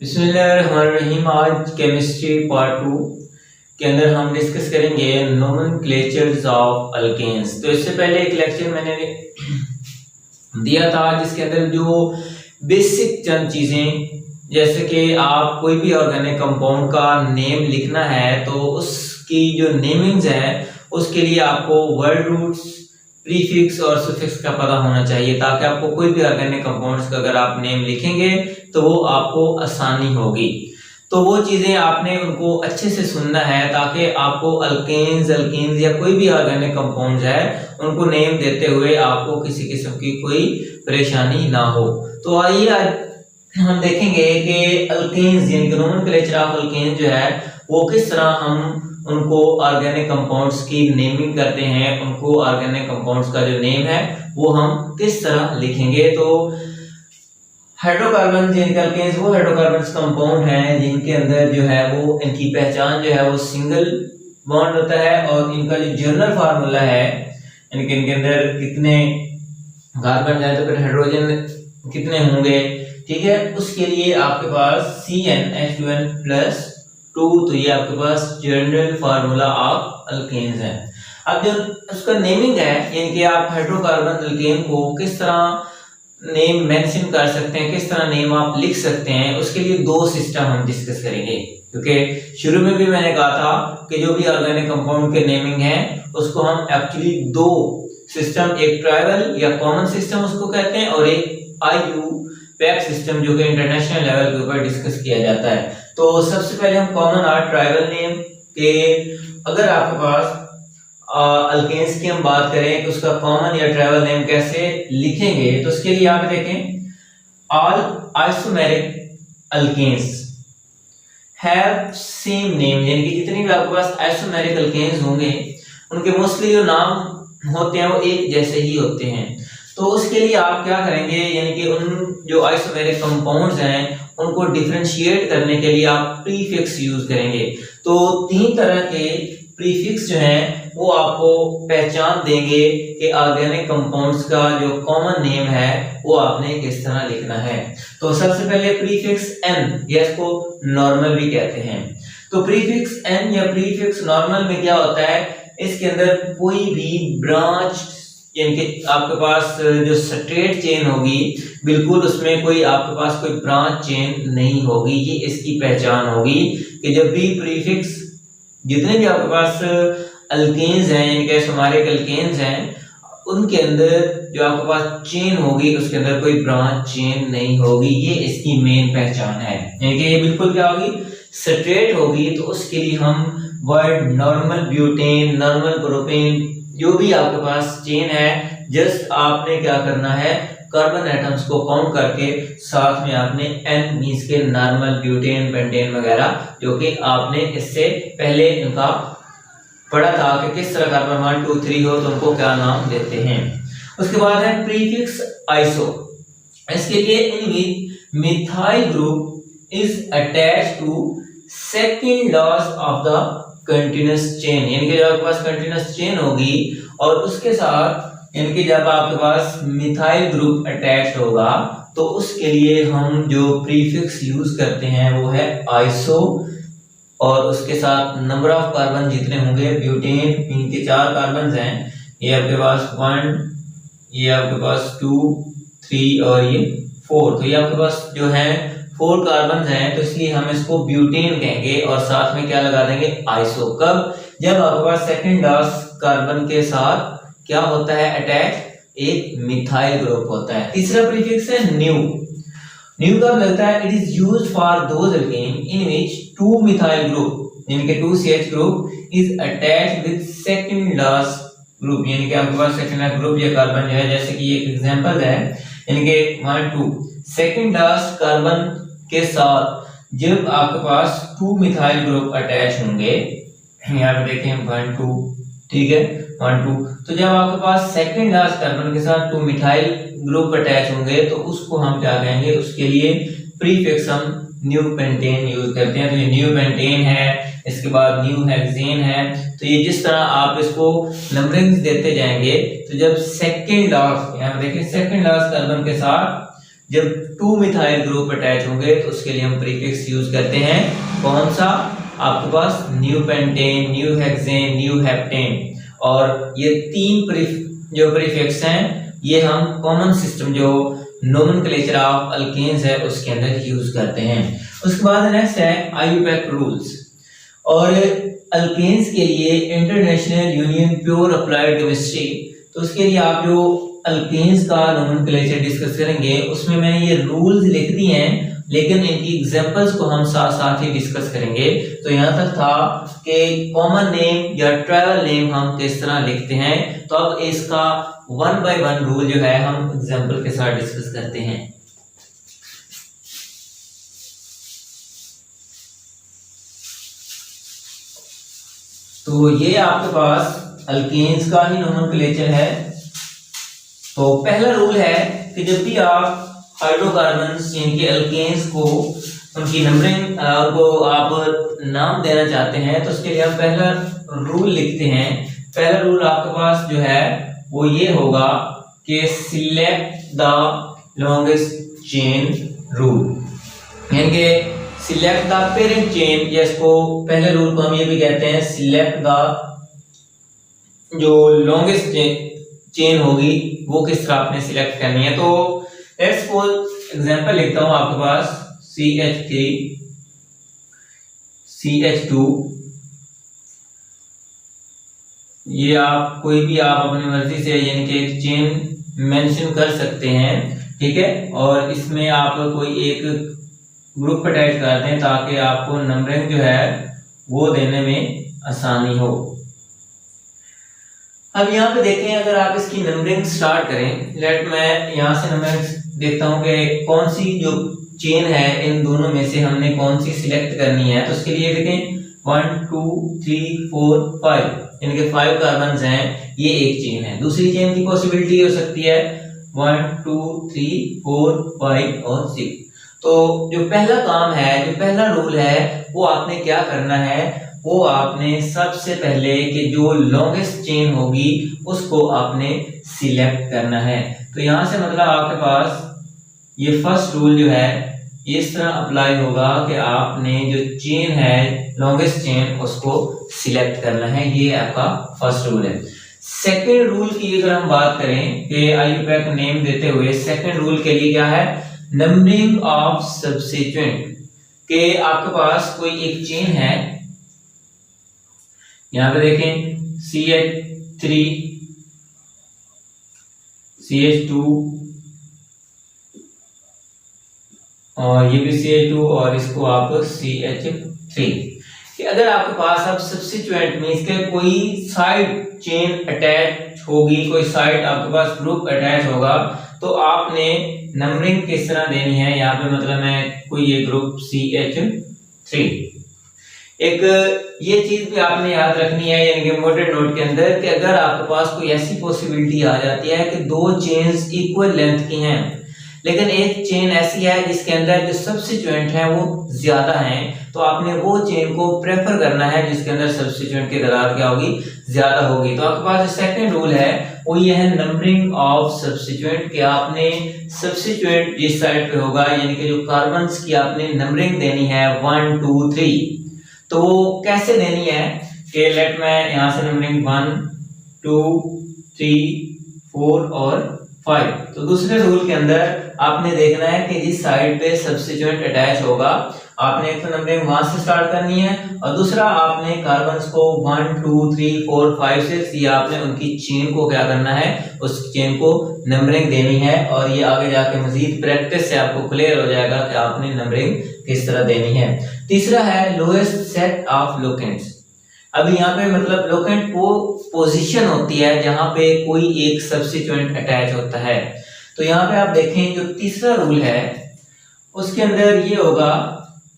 बिस्मिल्लाहिर्रहमानिर्रहीम। आज chemistry part 2 के अंदर हम डिस्कस करेंगे नोमेनक्लेचर्स ऑफ अल्केन्स। तो इससे पहले एक लेक्चर मैंने दिया था जिसके अंदर जो बेसिक चंद चीजें, जैसे कि आप कोई भी ऑर्गेनिक कंपाउंड का नेम लिखना है तो उसकी जो नेमिंग्स है उसके लिए आपको वर्ड रूट्स, प्रीफिक्स और सुफिक्स का पता होना चाहिए, ताकि आपको कोई भी ऑर्गेनिक कंपाउंड्स का अगर आप नेम लिखेंगे तो वो आपको आसानी होगी। तो वो चीजें आपने उनको अच्छे से सुनना है ताकि आपको अल्केन्स या कोई भी ऑर्गेनिक कंपाउंड्स है उनको नेम देते हुए आपको किसी किस्म की कोई परेशानी ना हो। तो आइए आज हम देखेंगे कि अल्केन्स यानी कि नोमेनक्लेचर ऑफ अल्केन्स जो है वो किस तरह हम उनको ऑर्गेनिक कंपाउंड्स की नेमिंग करते हैं, उनको ऑर्गेनिक कंपाउंड्स का जो नेम है वो हम किस तरह लिखेंगे। तो हाइड्रोकार्बन अल्केन्स वो हाइड्रोकार्बन्स कंपाउंड हैं जिनके अंदर जो है वो इनकी पहचान जो है वो सिंगल बॉन्ड होता है, और इनका जो जनरल फार्मूला है इनके अंदर कितने कार्बन है तो फिर हाइड्रोजन कितने होंगे, ठीक है, उसके लिए आपके पास CnH2n+2, तो ये आपके पास जनरल फार्मूला ऑफ अल्केन्स है। अब जो उसका नेमिंग है यानी कि आप हाइड्रोकार्बन अल्केन को किस तरह नेम मेंशन कर सकते हैं, किस तरह नेम आप लिख सकते हैं, उसके लिए दो सिस्टम हम डिस्कस करेंगे। क्योंकि शुरू में भी मैंने कहा था कि जो भी ऑर्गेनिक कंपाउंड के नेमिंग है उसको हम एक्चुअली दो सिस्टम, एक ट्राइबल या कॉमन सिस्टम उसको कहते हैं और एक IUPAC सिस्टम जो कि इंटरनेशनल लेवल के ऊपर डिस्कस किया जाता है। तो सबसे पहले हम कॉमन और ट्राइबल नेम के, अगर आपके पास अल्केन्स की हम बात करें कि उसका कॉमन या ट्राइबल नेम कैसे लिखेंगे, तो उसके लिए यहाँ पे देखें all isomeric alkanes have same name, यानी कि जितने भी आपके पास आइसोमेरिक अल्केन्स होंगे उनके मोस्टली जो नाम होते हैं वो एक जैसे ही होते हैं। तो उसके लिए आप क्या करेंगे, यानी कि उन जो आइसोमेरिक कंपाउंड्स हैं उनको डिफरेंशिएट करने के लिए आप प्रीफिक्स यूज करेंगे। तो तीन तरह के प्रीफिक्स जो हैं वो आपको पहचान देंगे कि ऑर्गेनिक कंपाउंड्स का जो कॉमन नेम है वो आपने किस तरह लिखना है। तो सबसे पहले प्रीफिक्स n, या इसको नॉर्मल भी कहते हैं। तो प्रीफिक्स n या प्रीफिक्स नॉर्मल में क्या होता है, इसके अंदर कोई भी ब्रांच यानी कि आपके पास जो स्ट्रेट चेन होगी बिल्कुल उसमें कोई आपके पास कोई ब्रांच चेन नहीं होगी, ये इसकी पहचान होगी कि जब भी प्रीफिक्स, जितने भी आपके पास अल्केन्स हैं यानी कि आइसोमेरिक अल्केन्स हैं उनके अंदर जो आपके पास चेन होगी उसके अंदर कोई ब्रांच चेन नहीं होगी, ये इसकी मेन पहचान है। यानी कि ये बिल्कुल क्या होगी, स्ट्रेट होगी। तो उसके लिए हम word normal butane, normal propane, जो भी आपके पास चेन है, जस्ट आपने क्या करना है, कार्बन एटम्स को काउंट करके साथ में आपने n मींस के नॉर्मल ब्यूटेन, पेंटेन वगैरह, जो कि आपने इससे पहले इनका पढ़ा था कि किस तरह कार्बन 1 2 3 हो तो उनको क्या नाम देते हैं। उसके बाद है प्रीफिक्स आइसो। इसके लिए in methyl group is attached to second last of the continuous chain, यानी कि जब आपके पास कंटीन्यूअस चेन होगी और उसके साथ यानी कि जब आपके पास मिथाइल ग्रुप अटैच होगा तो उसके लिए हम जो प्रीफिक्स यूज करते हैं वो है आइसो, और उसके साथ नंबर ऑफ कार्बन जितने होंगे, ब्यूटेन इनके 4 कार्बन हैं, ये आपके पास 1, ये आपके पास 2 3 और ये 4, तो ये आपके पास जो है 4 कार्बन हैं, तो इसलिए हम इसको ब्यूटेन कहेंगे और साथ में क्या लगा देंगे, आइसो। कब, जब आपके पास सेकंड लॉस कार्बन के साथ क्या होता है अटैच, एक मिथाइल ग्रुप होता है। तीसरा प्रीफिक्स है न्यू। न्यू का लगता है it is used for those alkane in which 2 methyl group यानी कि 2CH group is attached with second loss group, यानी कि आपके पास सेकंड ग्रुप या कार्बन जो है, जैसे कि ये एग्जांपल है, यानी कि 1 2 सेकंड लॉस कार्बन के साथ जब आपके पास 2 मिथाइल ग्रुप अटैच होंगे, यहाँ पे देखें 1 2, ठीक है 1 2, तो जब आपके पास सेकंड लॉस कार्बन के साथ 2 मिथाइल ग्रुप अटैच होंगे तो उसको हम क्या कहेंगे, उसके लिए प्रीफिक्स हम न्यू पेंटेन यूज करते हैं। तो ये न्यू पेंटेन है, इसके बाद न्यू हेक्सेन है। तो ये जिस तरह आप इसको नंबरिंग देते जाएंगे तो जब सेकंड लॉस, यहाँ पे देखिए सेकंड लॉस कार्बन के साथ जब 2 मिथाइल ग्रुप अटैच होंगे तो उसके लिए हम प्रीफिक्स यूज करते हैं, कौन सा? आपके पास neo pentane, neo hexane, neo heptane. और ये 3 जो प्रीफिक्स हैं ये हम कॉमन सिस्टम जो नोमेनक्लेचर ऑफ अल्केन्स है उसके अंदर यूज करते हैं। उसके बाद नेक्स्ट है IUPAC रूल्स। और अल्केन्स के लिए international union pure applied chemistry, तो उसके लिए आप जो अल्केन्स का नोमेनक्लेचर डिस्कस करेंगे उसमें मैंने ये रूल्स लिख दिए हैं, लेकिन इनकी एग्जांपल्स को हम साथ साथ ही डिस्कस करेंगे। तो यहाँ तक था कि कॉमन नेम या ट्राइवल नेम हम किस तरह लिखते हैं, तो अब इसका 1 बाय 1 रूल जो है हम एग्जांपल के साथ डिस्कस करते हैं। तो ये आपके पास अल्केन्स का ही नोमेनक्लेचर है। तो पहला रूल है कि जब भी आप हाइड्रोकार्बन्स यानी अल्केन्स को उनकी नंबरिंग को आप नाम देना चाहते हैं तो उसके लिए हम पहला रूल लिखते हैं। पहला रूल आपके पास जो है वो ये होगा कि select the longest chain rule, यानी कि सिलेक्ट द पेरेंट चेन, या इसको पहले रूल को हम ये भी कहते हैं सिलेक्ट द जो लॉन्गेस्ट चेन होगी वो किस तरह आपने सिलेक्ट करनी है। तो लेट्स सपोज एग्जांपल लिखता हूं आपके पास CH3 CH2, ये आप कोई भी आप अपनी मर्जी से यानी कि एक चेन मेंशन कर सकते हैं, ठीक है। और इसमें आप कोई एक ग्रुप अटैच करते हैं ताकि आपको नंबरिंग जो है वो देने में आसानी हो। अब यहाँ पे देखें, अगर आप इसकी नंबरिंग स्टार्ट करें, लेट मैं यहाँ से नंबरिंग देखता हूँ कि कौन सी जो चेन है इन दोनों में से हमने कौन सी सिलेक्ट करनी है। तो उसके लिए देखें 1 2 3 4 5, यानी कि 5 कार्बन्स हैं, ये एक चेन है। दूसरी चेन की पॉसिबिलिटी हो सकती है 1 2 3 4 5 और 6। तो जो पहला काम है, जो पहला रूल है, वो आपने क्या करना है, वो आपने सबसे पहले कि जो लॉन्गेस्ट चेन होगी उसको आपने सिलेक्ट करना है। तो यहां से मतलब आपके पास ये फर्स्ट रूल जो है इस तरह अप्लाई होगा कि आपने जो चेन है लॉन्गेस्ट चेन उसको सिलेक्ट करना है, ये आपका फर्स्ट रूल है। सेकेंड रूल की अगर हम बात करें कि IUPAC नेम देते हुए सेकेंड रूल के लिए क्या है, नंबरिंग ऑफ सब्स्टिट्यूएंट, के आपके पास कोई एक चेन है, यहां पे देखें CH3 CH2 और ये भी CH2 और इसको आप CH3, कि अगर आपके पास अब सब्स्टिट्यूएंट मींस के कोई साइड चेन अटैच होगी, कोई साइड आपके पास ग्रुप अटैच होगा, तो आपने नंबरिंग किस तरह देनी है। यहाँ पे मतलब मैं कोई ये ग्रुप CH3, एक ये चीज भी आपने याद रखनी है यानी कि मोटे नोट के अंदर कि अगर आपके पास कोई ऐसी पॉसिबिलिटी आ जाती है कि 2 चेन्स इक्वल लेंथ की हैं, लेकिन एक चेन ऐसी है जिसके अंदर जो सब्स्टिट्यूएंट है वो ज्यादा हैं, तो आपने वो चेन को प्रेफर करना है जिसके अंदर सब्स्टिट्यूएंट की तादाद क्या होगी, ज्यादा होगी। तो आपके पास जो सेकंड रूल है वो ये है नंबरिंग ऑफ सब्स्टिट्यूएंट, कि आपने सब्स्टिट्यूएंट जिस साइड पे होगा यानी कि जो कार्बन्स की आपने नंबरिंग देनी है 1 2 3, तो वो कैसे देनी है कि लेट मैं यहां से नंबरिंग 1 2 3 4 और 5। तो दूसरे रूल के अंदर आपने देखना है कि जिस साइड पे सब्स्टिट्यूएंट अटैच होगा आपने एक तो नंबरिंग वहां से स्टार्ट करनी है और दूसरा आपने कार्बन्स को 1 2 3 4 5 6 ये आपने उनकी चेन को क्या करना है, उस चेन को नंबरिंग देनी है। और ये आगे जाके मजीद प्रैक्टिस से आपको क्लियर हो जाएगा कि आपने नंबरिंग किस तरह देनी है। तीसरा है लोएस्ट सेट ऑफ लोकेंट्स। अब यहाँ पे मतलब लोकेंट वो पोजीशन होती है जहां पे कोई एक सब्स्टिट्यूएंट अटैच होता है। तो यहाँ पे आप देखें जो तीसरा रूल है उसके अंदर ये होगा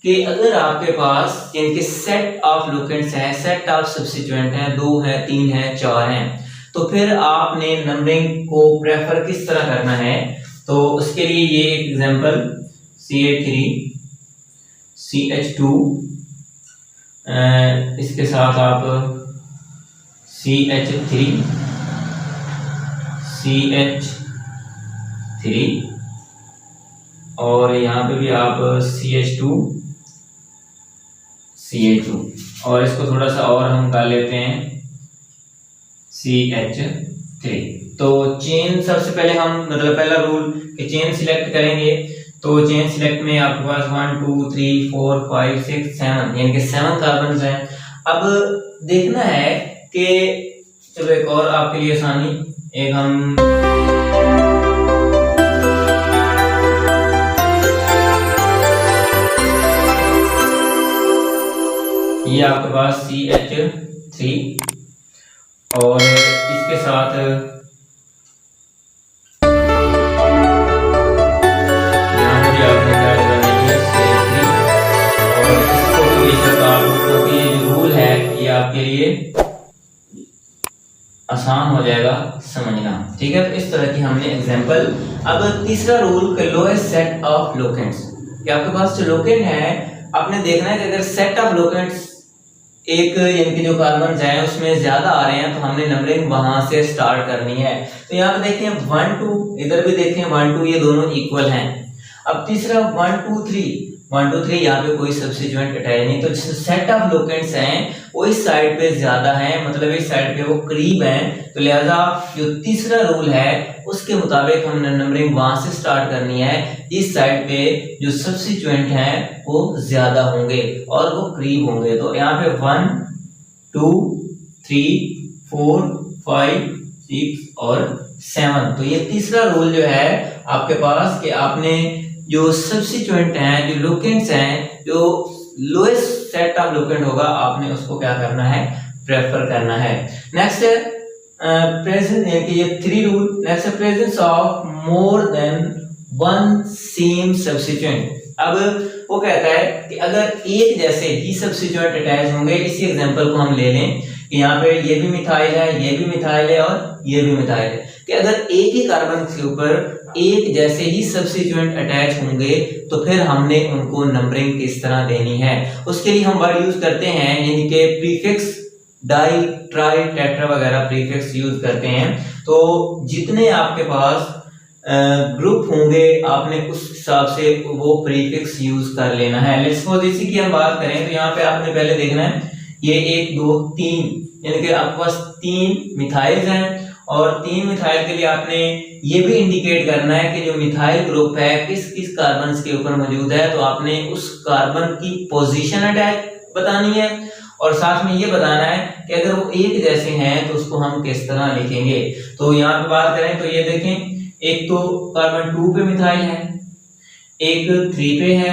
कि अगर आपके पास इनके सेट ऑफ लोकेंट्स हैं, सेट ऑफ सब्स्टिट्यूएंट हैं, 2 हैं 3 हैं 4 हैं, तो फिर आपने नंबरिंग को प्रेफर किस तरह करना है। तो उसके लिए ये एक एग्जांपल CH3 CH2 इसके साथ आप CH3 CH3 और यहाँ पे भी आप CH2 CH2 और इसको थोड़ा सा और हम कर लेते हैं CH3। तो चेन सबसे पहले हम मतलब पहला रूल कि चेन सिलेक्ट करेंगे। तो चेन सिलेक्ट में आपके पास 1 2 3 4 5 6 7 यानी कि 7 कार्बन हैं। अब देखना है कि चलो एक और आपके लिए आसानी, एक हम ये आपके पास CH3 और इसके साथ यहाँ पे भी आपने क्या लगाना है CH3 और इसको भी बेशक आप, क्योंकि ये जो रूल है ये आपके लिए आसान हो जाएगा समझना, ठीक है। तो इस तरह की हमने एग्जांपल। अब तीसरा रूल के लोएस्ट सेट ऑफ लोकेंट्स, कि आपके पास जो लोकेंट है आपने देखना है कि अगर सेट ऑफ लोकेंट्स एक यानी कि जो कार्बन है उसमें ज्यादा आ रहे हैं तो हमने नंबरिंग वहां से स्टार्ट करनी है। तो यहाँ पे देखें 1 2, इधर भी देखें 1 2, ये दोनों इक्वल हैं। अब तीसरा 1 2 3 यहाँ पे कोई सब्स्टिट्यूएंट अटैच नहीं, तो सेट ऑफ लोकेंट्स हैं वो इस साइड पे ज्यादा हैं, मतलब इस साइड पे वो करीब हैं। तो लिहाजा जो तीसरा रूल है उसके मुताबिक हमने नंबरिंग वहां से स्टार्ट करनी है, इस साइड पे जो सब्स्टिट्यूएंट हैं वो ज्यादा होंगे और वो करीब होंगे। तो यहाँ पे 1 2 3 4 5 6 और 7। तो ये तीसरा रूल जो है आपके पास कि आपने जो सब्स्टिट्यूएंट हैं, जो लोकेंट्स हैं, जो लोएस्ट सेट ऑफ लोकेंट होगा आपने उसको क्या करना है, प्रेफर करना है। नेक्स्ट है प्रेजेंस, यानी कि ये 3 रूल। नेक्स्ट है presence of more than one same substituent. अब वो कहता है कि अगर एक जैसे ही सब्स्टिट्यूएंट अटैच होंगे, इसी एग्जांपल को हम ले लें कि यहाँ पे ये भी मिथाइल है, ये भी मिथाइल है और ये भी मिथाइल है, कि अगर एक ही कार्बन के ऊपर एक जैसे ही सब्स्टिट्यूएंट अटैच होंगे तो फिर हमने उनको नंबरिंग किस तरह देनी है, उसके लिए हम वर्ड यूज करते हैं, यानी कि प्रीफिक्स, डाई ट्राई टेट्रा वगैरह प्रीफिक्स यूज करते हैं। तो जितने आपके पास ग्रुप होंगे आपने उस हिसाब से वो प्रीफिक्स यूज कर लेना है। लेट्स सपोज इसी की हम बात करें तो यहाँ पे आपने पहले देखना है ये 1 2 3, यानी कि आपके पास 3 मिथाइल्स हैं और 3 मिथाइल के लिए आपने ये भी इंडिकेट करना है कि जो मिथाइल ग्रुप है किस किस कार्बन के ऊपर मौजूद है। तो आपने उस कार्बन की पोजीशन अटैच बतानी है और साथ में ये बताना है कि अगर वो एक जैसे हैं तो उसको हम किस तरह लिखेंगे। तो यहाँ पे बात करें तो ये देखें, एक तो कार्बन 2 पे मिथाइल है, एक 3 पे है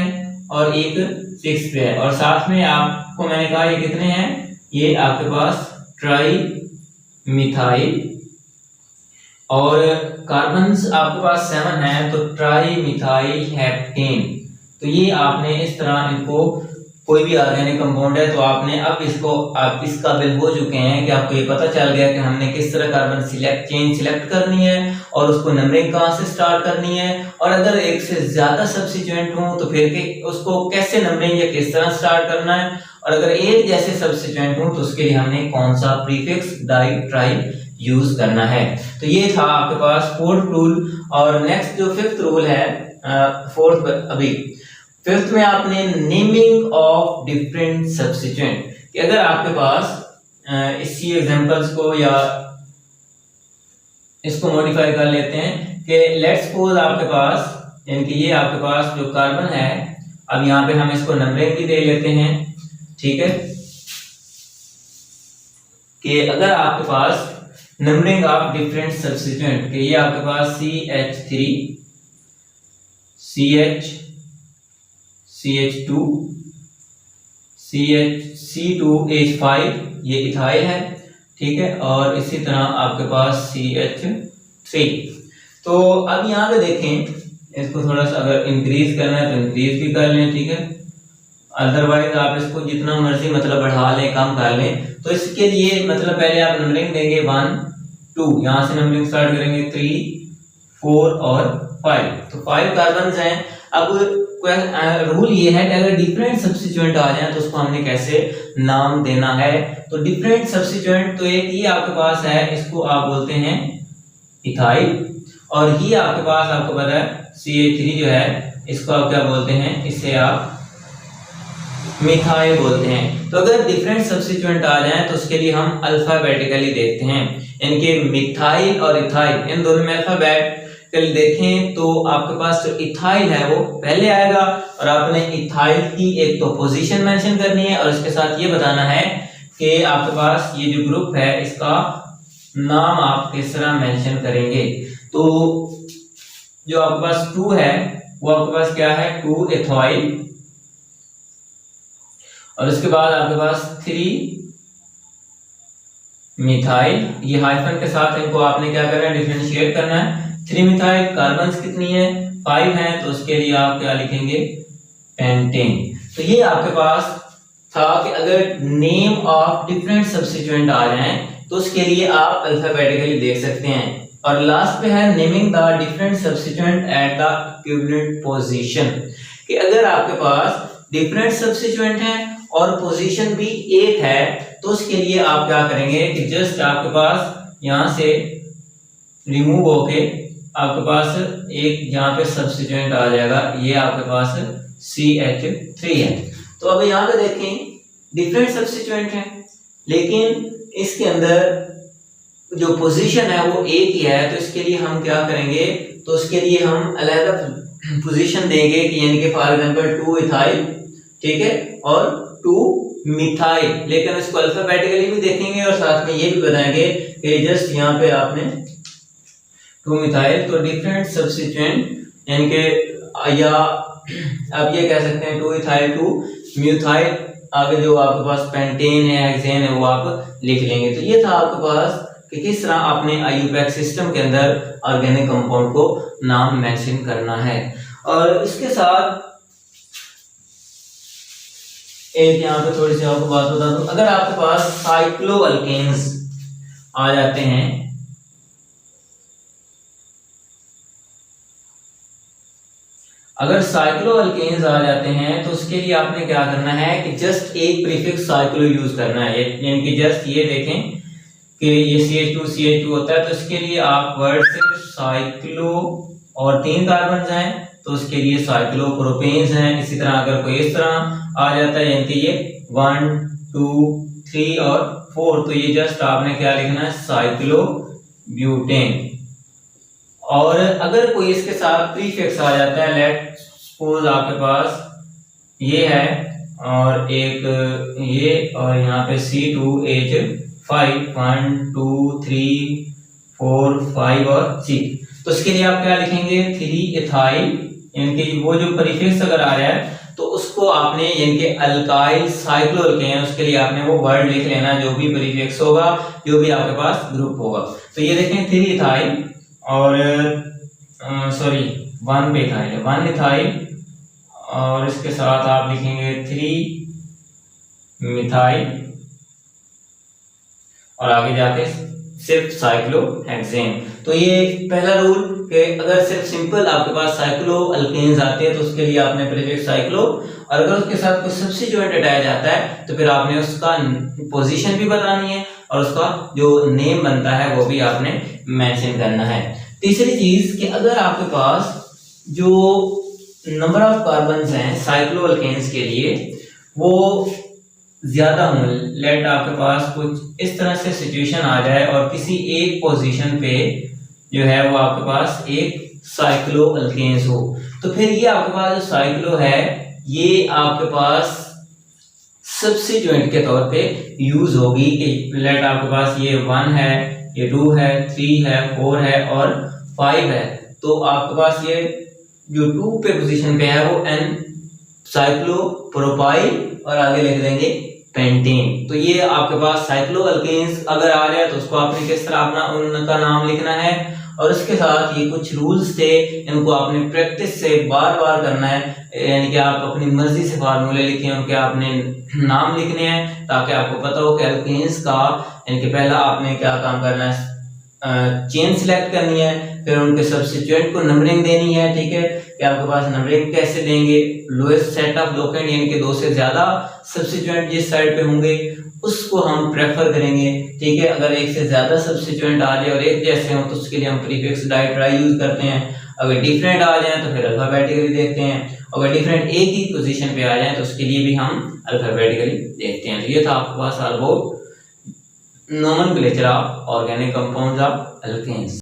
और एक 6 पे है, और साथ में आपको मैंने कहा ये कितने हैं, ये आपके पास ट्राई मिथाइल, और कार्बन्स आपके पास 7 हैं तो ट्राई मिथाइल हेप्टेन। तो ये आपने इस तरह इनको, कोई भी ऑर्गेनिक कंपाउंड है तो आपने अब इसको आप इस काबिल हो चुके हैं कि आपको ये पता चल गया कि हमने किस तरह कार्बन चेन सिलेक्ट करनी है और उसको नंबरिंग कहाँ से स्टार्ट करनी है, और अगर एक से ज्यादा सब्स्टिट्यूएंट हो तो फिर उसको कैसे नंबरिंग या किस तरह स्टार्ट करना है, और अगर एक जैसे सब्स्टिट्यूएंट हो तो उसके लिए हमने कौन सा प्रीफिक्स, डाई, ट्राई यूज करना है। तो ये था आपके पास 4th रूल। और नेक्स्ट जो 5th रूल है, 4th अभी 5th में आपने नेमिंग ऑफ डिफरेंट सब्स्टिट्यूएंट, कि अगर आपके पास इसी एग्जांपल्स को या इसको मॉडिफाई कर लेते हैं कि लेट्स सपोज आपके पास, यानी कि ये आपके पास जो कार्बन है, अब यहाँ पे हम इसको नंबरिंग भी दे लेते हैं, ठीक है, कि अगर आपके पास नंबरिंग ऑफ डिफरेंट सब्स्टिट्यूएंट, कि ये आपके पास CH3 CH CH2 C2H5 ये इथाइल है, ठीक है, और इसी तरह आपके पास CH3। तो अब यहाँ पे देखें, इसको थोड़ा सा अगर इंक्रीज करना है तो इंक्रीज भी कर लें, ठीक है, अदरवाइज आप इसको जितना मर्जी मतलब बढ़ा लें, कम कर लें। तो इसके लिए मतलब पहले आप नंबरिंग देंगे 1 2, यहां से नंबरिंग स्टार्ट करेंगे 3 4 और 5। तो 5 कार्बन हैं। अब रूल ये है कि अगर डिफरेंट सब्स्टिट्यूएंट आ जाए तो उसको हमने कैसे नाम देना है। तो डिफरेंट सब्स्टिट्यूएंट, तो एक ये आपके पास है, इसको आप बोलते हैं इथाइल, और ये आपके पास आपको पता है CH3 जो है इसको आप क्या बोलते हैं, इसे आप मिथाइल बोलते हैं। तो अगर डिफरेंट सब्स्टिट्यूएंट आ जाएं तो उसके लिए हम अल्फाबेटिकली देखते हैं। इनके मिथाइल और इथाइल इन दोनों में अल्फाबेटिकली देखें तो आपके पास जो इथाइल है वो पहले आएगा और आपने इथाइल की एक तो पोजीशन मेंशन करनी है और इसके साथ ये बताना है कि आपके पास ये जो ग्रुप है इसका नाम आप किस तरह मेंशन करेंगे। तो जो आपके पास 2 है वो आपके पास क्या है, 2 इथाइल, और उसके बाद आपके पास 3 मिथाइल। ये हाइफन के साथ इनको आपने क्या करना है, डिफरेंशिएट करना है। 3 मिथाइल, कार्बन्स कितनी है, 5 है, तो उसके लिए आप क्या लिखेंगे, पेंटेन। तो ये आपके पास था कि अगर नेम ऑफ डिफरेंट सब्स्टिट्यूएंट आ जाएं तो उसके लिए आप अल्फाबेटिकली देख सकते हैं। और लास्ट पे है naming the different substituent at the equivalent position, कि अगर आपके पास डिफरेंट सब्स्टिट्यूएंट हैं और पोजीशन भी एक है तो उसके लिए आप क्या करेंगे कि जस्ट आपके पास यहां से रिमूव होके आपके पास एक यहाँ पे सब्स्टिट्यूएंट आ जाएगा, ये आपके पास CH3 है। तो अब यहाँ पे देखें डिफरेंट सब्स्टिट्यूएंट है लेकिन इसके अंदर जो पोजीशन है वो एक ही है, तो इसके लिए हम क्या करेंगे, तो उसके लिए हम अलग पोजीशन देंगे कि यानी कि फॉर एग्जांपल 2 इथाइल, ठीक है, और 2 मिथाइल, लेकिन इसको अल्फाबेटिकली भी देखेंगे और साथ में ये भी बताएंगे कि जस्ट यहाँ पे आपने 2 मिथाइल, तो डिफरेंट सब्स्टिट्यूएंट यानी कि या आप ये कह सकते हैं 2 इथाइल 2 म्यूथाइल, आगे जो आपके पास पेंटेन है, हेक्सेन है, वो आप लिख लेंगे। तो ये था आपके पास कि किस तरह आपने आईयूपैक सिस्टम के अंदर ऑर्गेनिक कंपाउंड को नाम मेंशन करना है। और इसके साथ एक यहाँ पे थोड़ी सी आपको बात बता दूं, अगर आपके पास साइक्लोअल्केन्स आ जाते हैं, अगर साइक्लोअल्केन्स आ जाते हैं तो उसके लिए आपने क्या करना है कि जस्ट एक प्रीफिक्स साइक्लो यूज करना है, यानी कि जस्ट ये देखें कि ये CH2 होता है, तो इसके लिए आप वर्ड से साइक्लो और 3 कार्बन हैं तो उसके लिए साइक्लोप्रोपेन्स हैं। इसी तरह अगर कोई इस तरह आ जाता है यानी कि ये 1 2 3 और 4, तो ये जस्ट आपने क्या लिखना है, साइक्लोब्यूटेन। और अगर कोई इसके साथ प्रीफिक्स आ जाता है, लेट सपोज आपके पास ये है और एक ये और यहाँ पे C2H5 1 2 3 4 5 और 6, तो इसके लिए आप क्या लिखेंगे, 3 इथाइल, यानी कि वो जो प्रीफिक्स अगर आ रहा है तो उसको आपने यानी कि अल्काइल साइक्लोअल्केन, उसके लिए आपने वो वर्ड लिख लेना जो भी प्रीफिक्स होगा, जो भी आपके पास ग्रुप होगा। तो ये देखें 3 इथाइल और सॉरी 1 पे इथाइल है, 1 इथाइल और इसके साथ आप लिखेंगे 3 मिथाइल और आगे जाके सिर्फ साइक्लोहेक्सेन। तो ये पहला रूल कि अगर सिर्फ सिंपल आपके पास साइक्लोअल्केन्स आते हैं तो उसके लिए आपने प्रीफिक्स साइक्लो, और अगर उसके साथ कोई सब्स्टिट्यूएंट हटाया जाता है तो फिर आपने उसका पोजीशन भी बतानी है और उसका जो नेम बनता है वो भी आपने मेंशन करना है। तीसरी चीज कि अगर आपके पास जो नंबर ऑफ कार्बन्स हैं साइक्लोअल्केन्स के लिए वो ज्यादा हो, लेट आपके पास कुछ इस तरह से सिचुएशन आ जाए और किसी एक पोजीशन पे जो है वो आपके पास एक साइक्लोअल्केन्स हो, तो फिर ये आपके पास जो साइक्लो है ये आपके पास सब्स्टिट्यूएंट के तौर पे यूज होगी कि लेट आपके पास ये 1 है, ये 2 है, 3 है, 4 है और 5 है, तो आपके पास ये जो 2 पे पोजीशन पे है वो N साइक्लोप्रोपाइल और आगे लिख देंगे पेंटेन। तो ये आपके पास साइक्लोअल्केन्स अगर आ जाए तो उसको आपने किस तरह अपना उनका नाम लिखना है, और इसके साथ ये कुछ रूल्स थे, इनको आपने प्रैक्टिस से बार बार करना है, यानी कि आप अपनी मर्जी से फार्मूले लिखें, उनके आपने नाम लिखने हैं ताकि आपको पता हो कि अल्केन्स का यानी कि पहला आपने क्या काम करना है, चेन सिलेक्ट करनी है, फिर उनके सब्स्टिट्यूएंट को नंबरिंग देनी है, ठीक है, कि आपके पास नंबरिंग कैसे देंगे, लोएस्ट सेट ऑफ लोकेंट यानी कि 2 से ज्यादा सब्स्टिट्यूएंट जिस साइड पे होंगे उसको हम प्रेफर करेंगे, ठीक है। अगर एक से ज्यादा सब्स्टिट्यूएंट आ जाए और एक जैसे हो तो उसके लिए हम प्रीफिक्स डाइट्राई यूज करते हैं। अगर डिफरेंट आ जाए तो फिर अल्फाबेटिकली देखते हैं, अगर डिफरेंट एक ही पोजीशन पे आ जाए तो उसके लिए भी हम अल्फाबेटिकली देखते हैं। तो ये था आपके पास about nomenclature of organic compounds of alkanes.